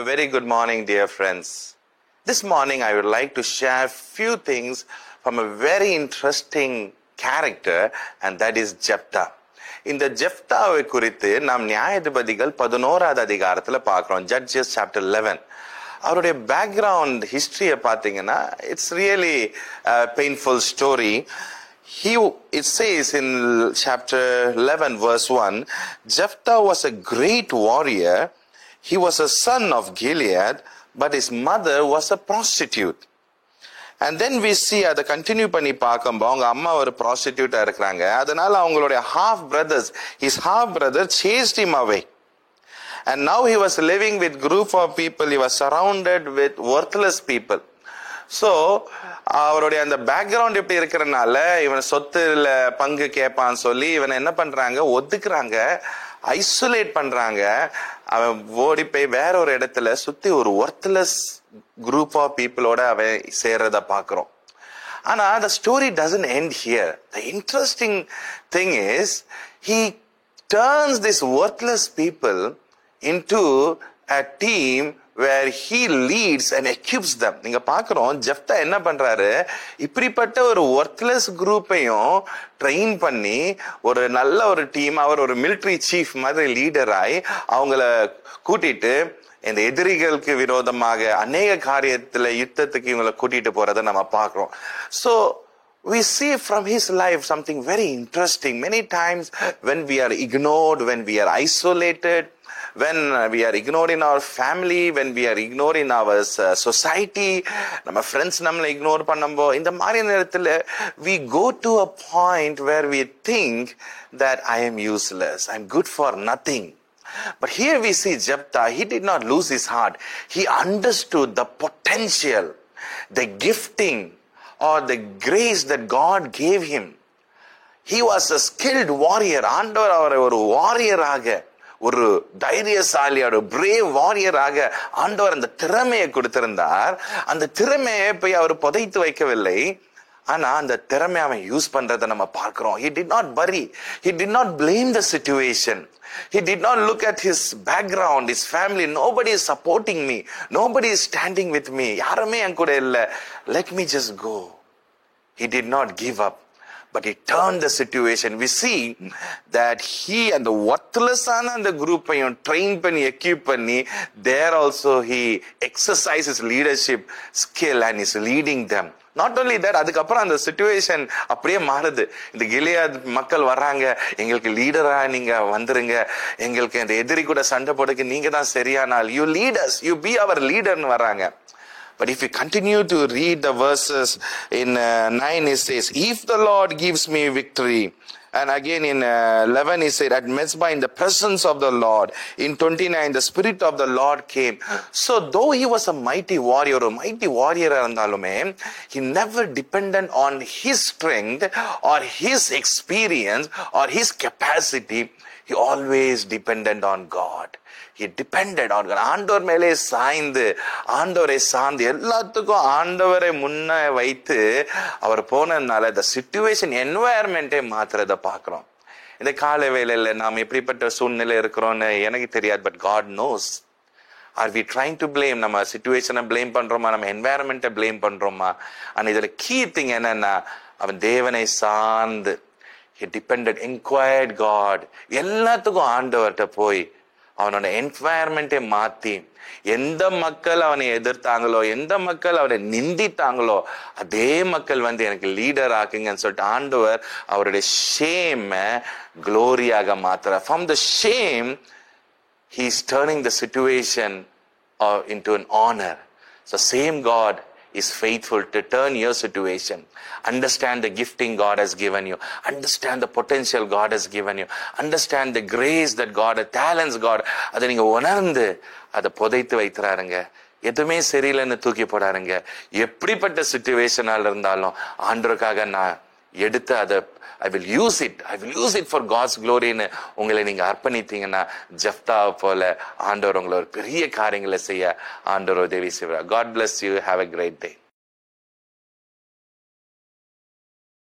very good morning, dear friends. This morning I would like to share few things from a very interesting character, and that is Jephthah. இந்த ஜெப்தாவை குறித்து நாம் நியாயாதிபதிகள் 11வது அதிகாரத்துல பார்க்கிறோம். Judges chapter 11. அவருடைய background ஹிஸ்டரியை பார்த்தீங்கன்னா it's really painful story. It says in chapter 11 verse 1, Jephthah was a great warrior. He was a son of Gilead, but his mother was a prostitute. And then we see அதை continue பண்ணி பார்க்கும்போது அவங்க அம்மா ஒரு ப்ராஸ்டிடியூட்டா இருக்கிறாங்க. அதனால அவங்களுடைய his half brother chased him away. And now he was living with group of people. He was surrounded with worthless people. So அவருடைய அந்த பேக்ரவுண்ட் எப்படி இருக்கிறனால இவன் சொத்துல பங்கு கேட்பான்னு சொல்லி இவனை என்ன பண்றாங்க, ஒதுக்குறாங்க, ஐசோலேட் பண்றாங்க. அவன் ஓடி போய் வேற ஒரு இடத்துல சுத்தி ஒரு ஒர்த்லெஸ் குரூப் ஆஃப் பீப்புளோட அவன் சேர்றத பாக்குறோம். ஆனா the story doesn't end here. The interesting thing is he turns these worthless people into a team where he leads and equips them. நீங்க பாக்குறோம் ஜெப்தா என்ன பண்றாரு, இப்படிப்பட்ட ஒரு ஒர்த்லெஸ் குரூப்பையும் ட்ரெயின் பண்ணி ஒரு நல்ல ஒரு டீம், அவர் ஒரு மிலிட்டரி சீஃப் மாதிரி லீடராய் அவங்கள கூட்டிட்டு இந்த எதிரிகளுக்கு விரோதமாக அநேக காரியத்துல யுத்தத்துக்கு இவங்களை கூட்டிட்டு போறதை நம்ம பாக்குறோம். So we see from his life something very interesting. Many times when we are ignored, when we are isolated, when we are ignored in our family, when we are ignored in our society, நம்ம friends நம்மளை ignore பண்ணும்போ இந்த மாதிரி நேரத்துல we go to a point where we think that I am useless, I'm good for nothing. But here we see Jephthah, he did not lose his heart. He understood the potential, the gifting or the grace that God gave him. He was a skilled warrior. ஆண்டவர் அவரை ஒரு வாரியராக, ஒரு தைரியசாலியோட brave வாரியராக ஆண்டவர் அந்த திறமையை கொடுத்திருந்தார். அந்த திறமையை போய் அவர் புதைத்து வைக்கவில்லை. ஆனா அந்த திறமை அவன் யூஸ் பண்றதை நம்ம பார்க்கிறோம். He did not bury. He did not blame the situation. He did not look at his background, his family. Nobody is supporting me. Nobody is standing with me. யாருமே என் கூட இல்ல. Let me just go. He did not give up. But he turned the situation. We see that he and the worthless and the group train பண்ணி equip பண்ணி there also he exercises leadership skill and is leading them. Not only that, அதுக்கப்புறம் அந்த situation அப்படியே மாறுது. இந்த கிலியாத் மக்கள் வர்றாங்க, எங்களுக்கு லீடரா நீங்க வந்துருங்க, எங்களுக்கு இந்த எதிரி கூட சண்டை போடுக்கு நீங்க தான் சரியான ஆள், you lead us, you be our leader ன்னு வர்றாங்க. But if you continue to read the verses in 9, it says, if the Lord gives me victory. And again in 11 he said, at Mizpah in the presence of the Lord. In 29 the spirit of the Lord came. So though he was a mighty warrior, he never depended on his strength or his experience or his capacity. He always depended on God. He depended on God. ஆண்டவர் மேலே சாய்ந்து, ஆண்டவரை சார்ந்து, எல்லாத்துக்கும் ஆண்டவரை முன்ன வைத்து அவர் போனதுனால the situation environment மாத்துறத பாக்குறோம். இந்த கால வேளையில நாம் எப்படிப்பட்ட சூழ்நிலை இருக்கிறோம்னு எனக்கு தெரியாது. But God knows. Are we trying to blame? நம்ம சிச்சுவேஷனை blame பண்றோமா, நம்ம environment blame பண்றோமா? ஆனா இதுல key thing என்னன்னா அவன் தேவனை சார்ந்து, he depended, inquired God. எல்லாத்துக்கும் ஆண்டவர்கிட்ட போய் அவனோட என்வாயர்மெண்டே மாத்தி, எந்த மக்கள் அவனை எதிர்த்தாங்களோ, எந்த மக்கள் அவனை நிந்தித்தாங்களோ, அதே மக்கள் வந்து எனக்கு லீடர் ஆக்குங்கன்னு சொல்லிட்டு ஆண்டவர் அவருடைய ஷேம் குளோரியாக மாத்துற. From the shame he is turning the situation into an honor. So same God is faithful to turn your situation. Understand the gifting God has given you. Understand the potential God has given you. Understand the grace that God, the talents God, அதை நீங்க உணர்ந்து அதை புதைத்து வைக்கிறாருங்க. எதுவுமே சரியில்லைன்னு தூக்கி போடாருங்க. எப்படிப்பட்ட சிச்சுவேஷனால இருந்தாலும் ஆண்டவருக்காக நான் எடுத்து அதை I will use it for God's glory ன்னு உங்களை நீங்க அர்ப்பணித்தீங்கன்னா ஜெப்தா போல ஆண்டவர் உங்களை ஒரு பெரிய காரியங்களை செய்ய ஆண்டவர் உதவி செய்வார். God bless you. Have a great day.